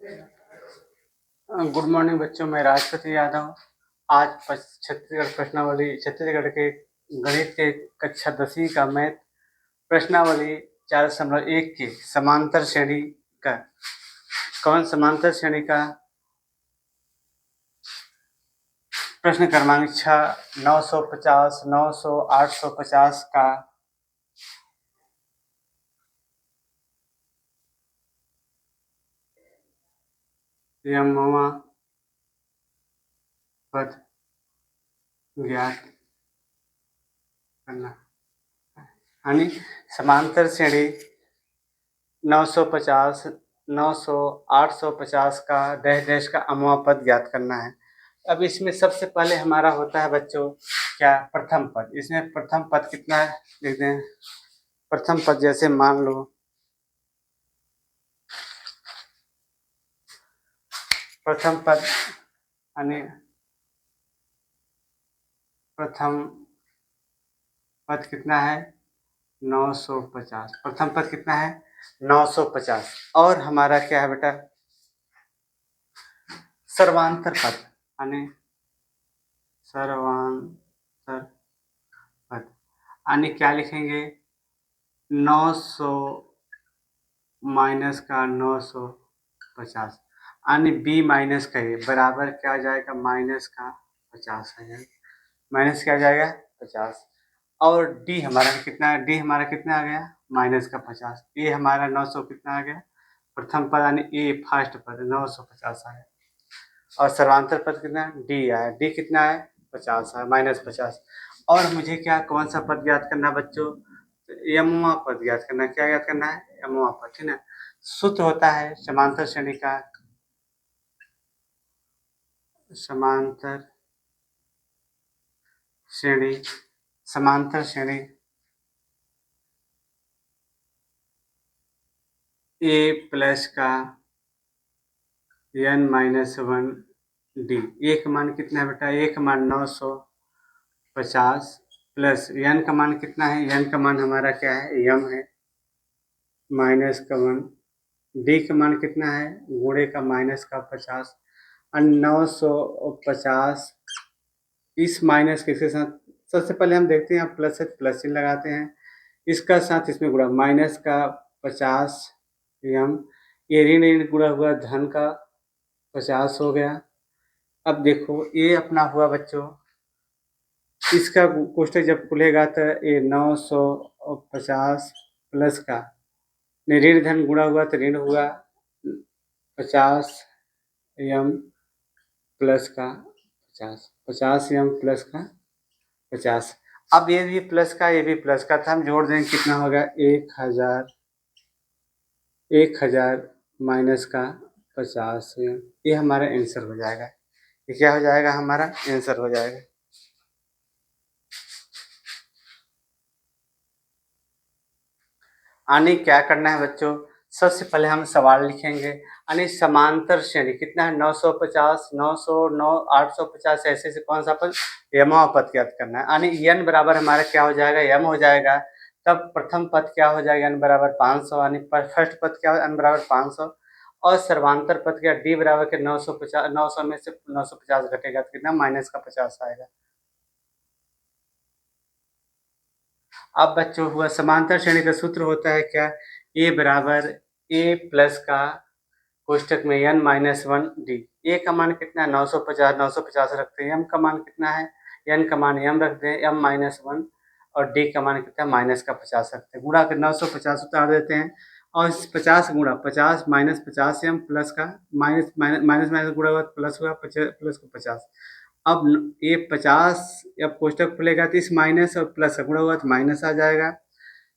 Good morning बच्चों, मैं राजपति यादव। आज छत्तीसगढ़ प्रश्नावली छत्तीसगढ़ के गणित के कक्षा 10वीं का मैथ प्रश्नावली 4.1 की समांतर श्रेणी का समांतर श्रेणी का प्रश्न क्रमांक 6, 950, 900, 850 का यमवा पद ज्ञात करना। यानी समांतर श्रेणी 950, 900, 850 का डैश डैश का अमवा पद ज्ञात करना है। अब इसमें सबसे पहले हमारा होता है बच्चों क्या, प्रथम पद। इसमें प्रथम पद कितना है लिख दें। प्रथम पद जैसे मान लो प्रथम पद यानी प्रथम पद कितना है 950। प्रथम पद कितना है 950। और हमारा क्या है बेटा सर्वांतर पद यानी सर्वांतर पद यानी क्या लिखेंगे 900 माइनस का 950 यानी बी माइनस का ये बराबर क्या आ जाएगा माइनस का 50 आ जाएगा। माइनस क्या आ जाएगा 50। और डी हमारा कितना है, डी हमारा कितना आ गया माइनस का 50। ए हमारा 900 कितना आ गया प्रथम पद यानी ए फर्स्ट पद 950 आया। और सर्वांतर पद कितना डी आया, डी कितना है 50 है -50। और मुझे क्या कौन सा पद ज्ञात करना बच्चों, यमवा पद ज्ञात करना। क्या ज्ञात करना है यमवा पद, ठीक है। सूत्र होता है समांतर श्रेणी का, समांतर श्रेणी ए प्लस का n-1 डी। ए का मान कितना है बेटा, ए का मान 950 प्लस n का मान कितना है, n का मान हमारा क्या है m है -1। डी का मान कितना है गुणे का माइनस का 50 और 950 इस माइनस के साथ सबसे पहले हम देखते हैं प्लस है प्लस चिन्ह लगाते हैं, इसका साथ इसमें गुणा माइनस का 50 m, ये ऋण गुणा हुआ धन का 50 हो गया। अब देखो ये अपना हुआ बच्चों, इसका कोष्ठक जब खुलेगा तो ये 950 प्लस का ऋण धन गुणा हुआ तो ऋण हुआ 50 m प्लस का 50 m प्लस का 50। अब ये भी प्लस का ये भी प्लस का था, हम जोड़ देंगे कितना होगा 1000 माइनस का 50 m। ये हमारा आंसर हो जाएगा। ये क्या हो जाएगा हमारा आंसर हो जाएगा। आने क्या करना है बच्चों, सबसे पहले हम सवाल लिखेंगे। यानी समांतर श्रेणी कितना है 950, 900, 850 ऐसे कौन सा पद यमवा पद ज्ञात करना है। यानी n बराबर हमारा क्या हो जाएगा m हो जाएगा। तब प्रथम पद क्या हो जाएगा n बराबर 500, यानी फर्स्ट पद क्या n बराबर 500। और सर्वांतर पद क्या d बराबर के 950, 900 में से 950 घटेगा तो कितना माइनस का 50 आएगा। अब बच्चों हुआ समांतर श्रेणी का सूत्र होता है क्या, ए बराबर ए प्लस का कोष्टक में n-1 डी। ए का मान कितना है 950 रखते हैं, m का मान कितना है n का मान m रखते हैं m-1 और d का मान कितना है माइनस का 50 रखते हैं। गुणा कर 950 उतार देते हैं और 50 गुणा 50 -50 m प्लस का माइनस गुणा हुआ प्लस हुआ प्लस का 50। अब ये 50 अब कोष्टक खुलेगा तो इस माइनस और प्लस का गुणा हुआ तो माइनस आ जाएगा।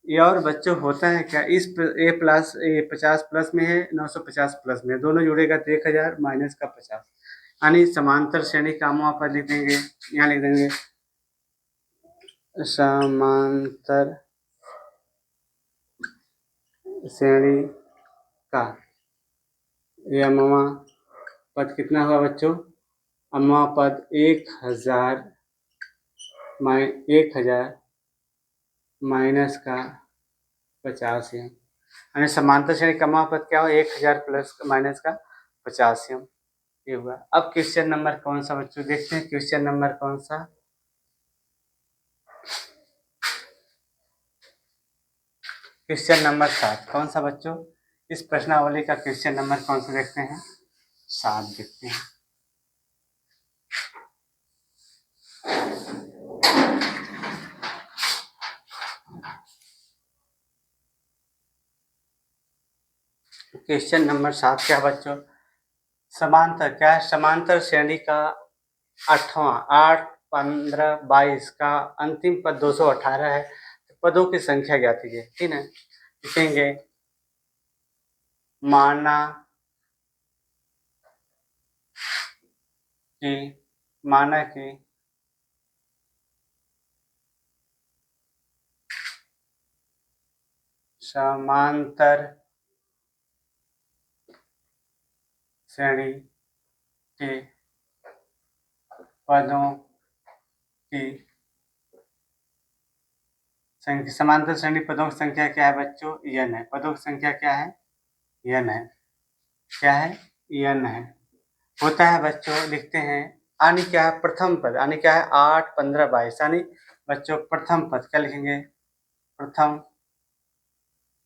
ये और बच्चों होता है क्या, इस ए प्लस ए 50 प्लस में है 950 प्लस में, दोनों जुड़ेगा तो 1000 माइनस का 50। यानी समांतर श्रेणी का हम वहाँ पर लिख देंगे, यहाँ लिख देंगे समांतर श्रेणी का यमवा पद कितना हुआ बच्चों, अमवा पद 1000 माइनस का 50 है। यानी समांतर श्रेणी का अमवा पद क्या हो 1000 प्लस माइनस का पोटासियम, ये हुआ। अब क्वेश्चन नंबर कौन सा बच्चों देखते हैं, क्वेश्चन नंबर कौन सा, क्वेश्चन नंबर 7 कौन सा बच्चों, इस प्रश्नावली का क्वेश्चन नंबर कौन सा देखते हैं, 7 देखते हैं। क्वेश्चन नंबर 7 क्या बच्चों, समांतर क्या है, समांतर श्रेणी का 8वां 8, 15, 22 का अंतिम पद 218 है, तो पदों की संख्या ज्ञात कीजिए, ठीक है। लिखेंगे माना कि समांतर श्रेणी के पदों की संख्या, समांतर श्रेणी पदों की संख्या क्या है बच्चों, n है। पदों की संख्या क्या है, n है। क्या है, n है। होता है बच्चों, लिखते हैं यानी क्या है, प्रथम पद यानी क्या है 8, 15, 22 यानी बच्चों प्रथम पद क्या लिखेंगे, प्रथम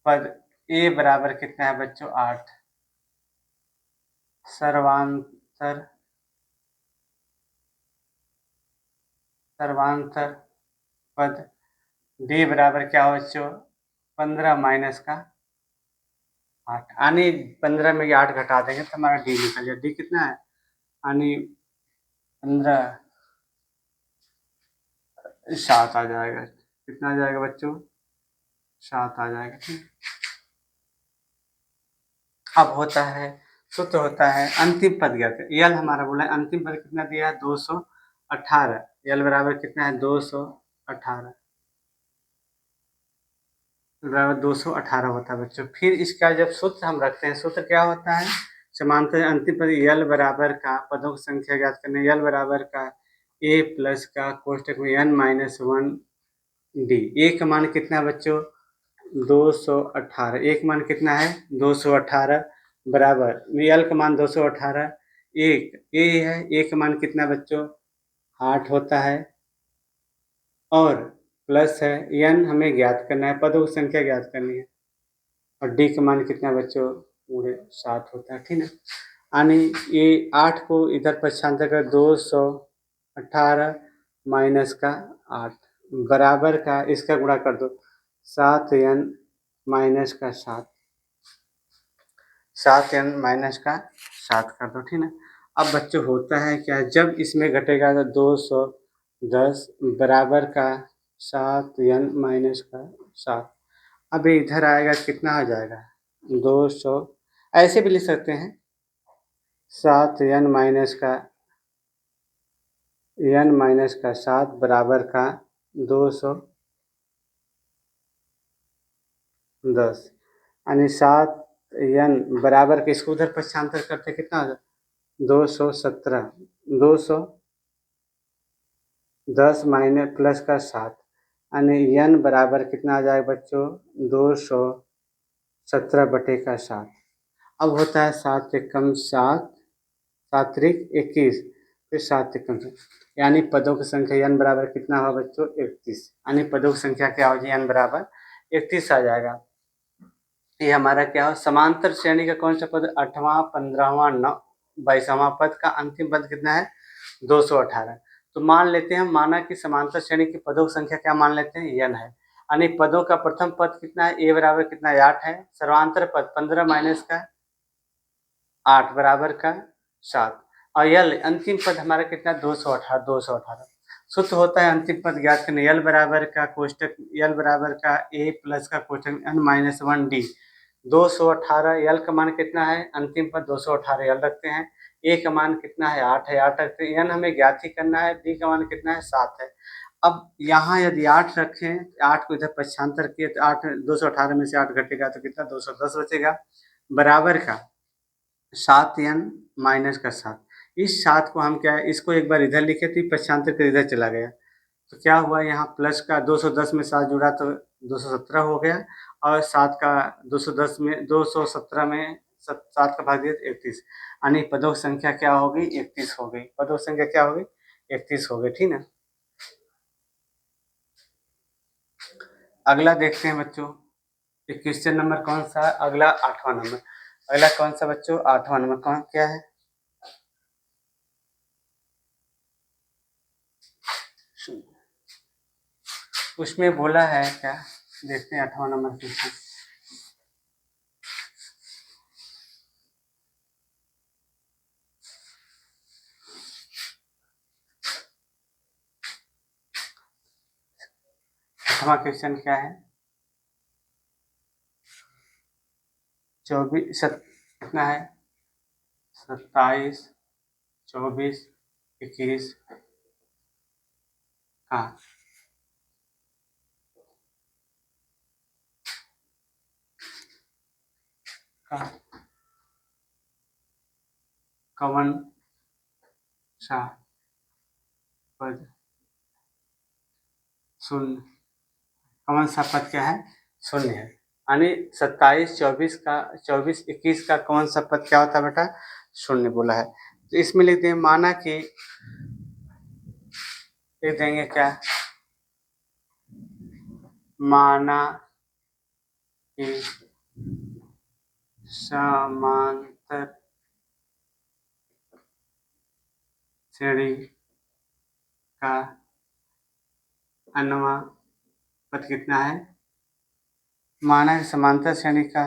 पद a बराबर कितना है बच्चों 8, सर्वांतर पद d बराबर क्या हो बच्चों 15 माइनस का 8, यानी 15 में 8 घटा देंगे तो हमारा d निकल जाए। d कितना है, यानी 15 7 आ जाएगा। कितना आ जाएगा बच्चों, 7 आ जाएगा, ठीक। अब होता है, सूत्र होता है अंतिम पद ज्ञात, यल हमारा बोला है अंतिम पद कितना दिया है 218, यल बराबर कितना है 218 बराबर 218 होता है बच्चों। फिर इसका जब सूत्र हम रखते हैं, सूत्र क्या होता है, समांतर अंतिम पद यल बराबर का पदों की संख्या ज्ञात करने, यल बराबर का a प्लस का कोष्टक में n माइनस 1 d। a का मान कितना है बच्चों 218, एक मान कितना है 218 बराबर यल का मान 218, एक ए है, ए का मान कितना बच्चों 8 होता है और प्लस है n हमें ज्ञात करना है, पदों की संख्या ज्ञात करनी है और d का मान कितना बच्चों पूरे 7 होता है, ठीक है। यानी ये 8 को इधर पक्षांतर कर 218 माइनस का 8 बराबर का इसका गुणा कर दो 7n माइनस का 7, 7n माइनस का 7 कर दो, ठीक है। अब बच्चों होता है क्या, जब इसमें घटेगा तो 210 बराबर का 7n माइनस का 7, अब इधर आएगा कितना आ जाएगा 200, ऐसे भी लिख सकते हैं 7n माइनस का n माइनस का 7 बराबर का 210 यानी 7n बराबर के इसको उधर पक्षांतर करते कितना 217, 210 माइनस प्लस का 7 यानी n बराबर कितना आ जाएगा बच्चों 217 बटे का 7। अब होता है 7 एकम 7, 7 त्रिक 21, फिर 7 एकम 7, यानी पदों की संख्या n बराबर कितना होगा बच्चों 31, यानी पदों की संख्या क्या हो जाए n बराबर 31 आ जाएगा। ये हमारा क्या हो, समांतर श्रेणी का कौन सा पद 8वां 15वां 22वां पद का अंतिम पद कितना है 218। तो मान लेते हैं, माना कि समांतर श्रेणी की पदों की संख्या क्या मान लेते हैं n है, यानी पदों का प्रथम पद कितना है a बराबर कितना है 8 है, सर्वांतर पद 15 माइनस का 8 बराबर का 7 और यल अंतिम पद हमारा कितना 218। सूत्र होता है अंतिम पद ज्ञात करने, यल बराबर का कोष्टक यल बराबर का a प्लस का कोष्टक n माइनस 1 d। 218 यल का मान कितना है, अंतिम पद 218 यल रखते हैं, a का मान कितना है 8 है, 8 रखते हैं, n हमें ज्ञात ही करना है, d का मान कितना है 7 है। अब यहाँ यदि 8 रखें, 8 को इधर पक्षांतर किए तो 8 218 में से 8 घटेगा तो कितना 210 बचेगा बराबर का 7n माइनस का 7। इस 7 को हम क्या है, इसको एक बार इधर लिखे थे, पक्षांतर कर इधर चला गया तो क्या हुआ, यहाँ प्लस का 210 में 7 जुड़ा तो 217 हो गया और 7 का 210 में 217 में 7 का भाग दिया 31, यानी पदों की संख्या क्या होगी? 31 हो गई। पदों की संख्या क्या होगी? 31 हो गई, ठीक ना। अगला देखते हैं बच्चों, ये क्वेश्चन नंबर कौन सा है? अगला 8वां नंबर। अगला कौन सा बच्चों? 8वां नंबर कौन क्या है? उसमें बोला है क्या, देखते हैं 8वां नंबर क्वेश्चन। आठवां क्वेश्चन क्या है? 24 कितना है? 27, 24, 21। हाँ, कौन सा पद शून्य? कौन सा पद क्या है? शून्य है। यानी 27, 24 का 24, 21 का कौन सा पद क्या होता है बेटा? शून्य बोला है। तो इसमें लिखते हैं माना कि, लिख देंगे क्या? माना कि समांतर श्रेणी का अनवा पद कितना है? माना कि समांतर श्रेणी का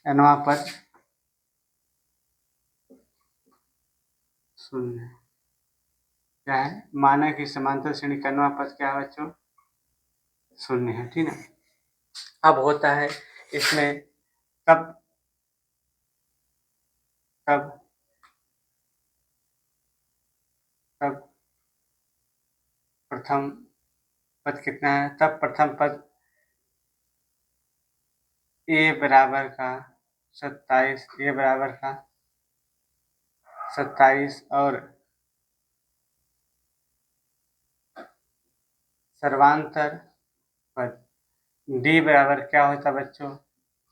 अनवा पद शून्य। क्या है? माना कि समांतर श्रेणी का अनवा पद क्या है बच्चों? शून्य है, ठीक है। अब होता है इसमें कब कब कब प्रथम पद कितना है? तब प्रथम पद ए बराबर का 27, ए बराबर का 27 और सर्वांतर पद डी बराबर क्या होता बच्चों?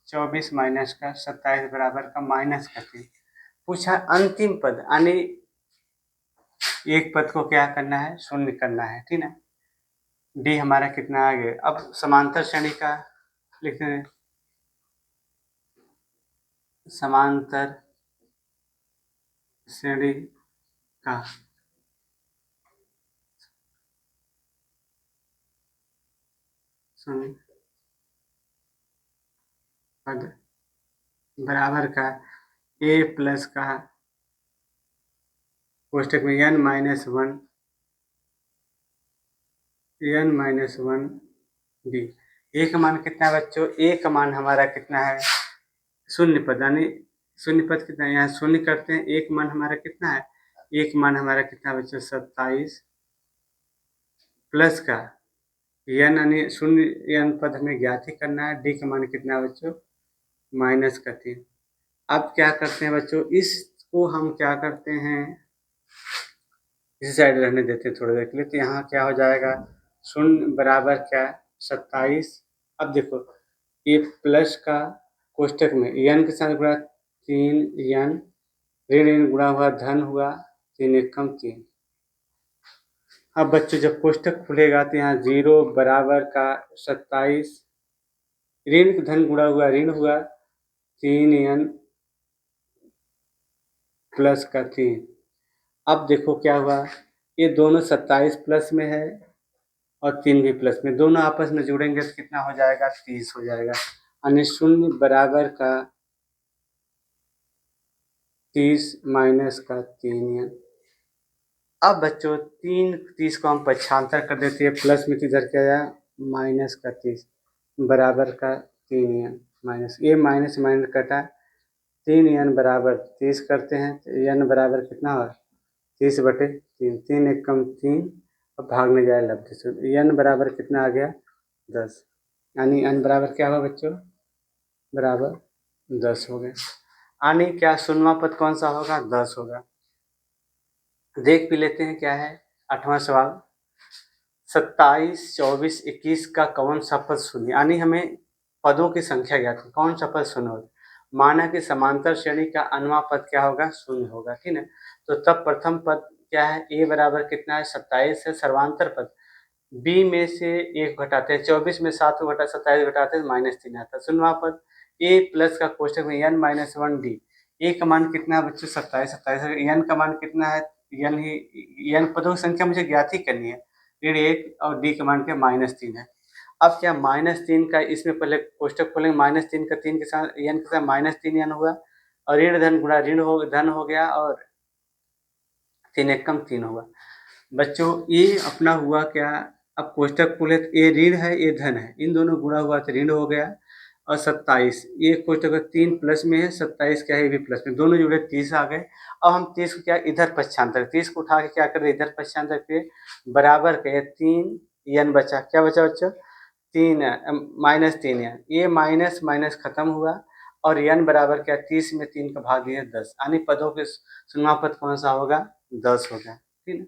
24 माइनस का 27 बराबर का माइनस का 3। पूछा अंतिम पद, यानी एक पद को क्या करना है? शून्य करना है, ठीक ना। डी हमारा कितना आ गया? अब समांतर श्रेणी का लिखते हैं, समांतर श्रेणी का शून्य पद बराबर का ए प्लस का कोष्टक में n माइनस वन डी। ए का मान कितना है बच्चों? ए का मान हमारा कितना है? शून्य पद, यानी शून्य पद कितना है? यहाँ शून्य करते हैं। एक मान हमारा कितना है? एक मान हमारा कितना है बच्चों? 27 प्लस का n, यानी शून्य n पद हमें ज्ञात ही करना है। डी का मान कितना है बच्चों? माइनस का 3। अब क्या करते हैं बच्चों? इसको हम क्या करते हैं? इसी साइड रहने देते हैं थोड़ी देर के लिए। तो यहाँ क्या हो जाएगा? शून्य बराबर क्या? 27। अब देखो ये प्लस का कोष्टक में n के साथ गुणा 3n, ऋण ऋण गुणा हुआ धन हुआ 3 एकम 3। अब बच्चों जब कोष्टक खुलेगा तो यहाँ 0 बराबर का 27, ऋण धन गुणा हुआ ऋण हुआ 3n प्लस का 3। अब देखो क्या हुआ? ये दोनों 27 प्लस में है और 3 भी प्लस में, दोनों आपस में जुड़ेंगे तो कितना हो जाएगा? 30 हो जाएगा। यानी शून्य बराबर का 30 माइनस का 3n। अब बच्चों 30 को हम पक्षांतर कर देते हैं, प्लस में तो इधर क्या आया? माइनस का 30 बराबर का 3n माइनस, ये माइनस माइनस कटा 3n बराबर 30 करते हैं तो n बराबर कितना हुआ? 30/3, 3 एकम 3 और भाग में जाए लब्ध से n बराबर कितना आ गया? 10। यानी n बराबर क्या हुआ बच्चों? बराबर 10 हो गया। यानी क्या शून्यवां पद कौन सा होगा? 10 होगा। देख भी लेते हैं क्या है 8वां सवाल। 27, 24, 21 का कौन सा पद शून्य? यानी हमें पदों की संख्या ज्ञात है, कौन सा पद शून्य होगा? माना कि समांतर श्रेणी का nवां पद क्या होगा, 0 होगा, ठीक है। तो तब प्रथम पद क्या है, a बराबर कितना है, 27 है। सर्वांतर पद b में से 1 घटाते हैं, 24 में 7 को घटा 27 घटाते हैं, -3 आता है। शून्यवां पद a प्लस का कोष्टक में n-1d, a का मान कितना है बच्चों, 27, n का मान कितना है, n पदों की संख्या मुझे ज्ञात ही करनी है, ऋण 1 और d का मान क्या, -3 है। अब क्या -3 का इसमें पहले कोष्टक खोलेंगे, -3 का 3 के साथ n के साथ -3n हुआ, और ऋण धन गुणा ऋण हो धन हो गया, और 3 एकम 3 होगा। बच्चों ये अपना हुआ क्या, अब कोष्टक खोले तो ये ऋण है ये धन है, इन दोनों गुणा हुआ तो ऋण हो गया, और 27 ये कोष्टक 3 प्लस में है, 27 क्या है ये भी प्लस में, दोनों जुड़े 30 आ गए। अब हम 30 को क्या इधर पक्षांतर, 30 को उठा के क्या कर इधर पक्षांतर किए, बराबर के 3 n बचा, क्या बचा बच्चों, 3 -3n, ये माइनस माइनस खत्म हुआ, और n बराबर क्या, 30 में 3 का भाग दिया 10, यानी पदों के शून्य पद कौन सा होगा, 10 होगा, ठीक है।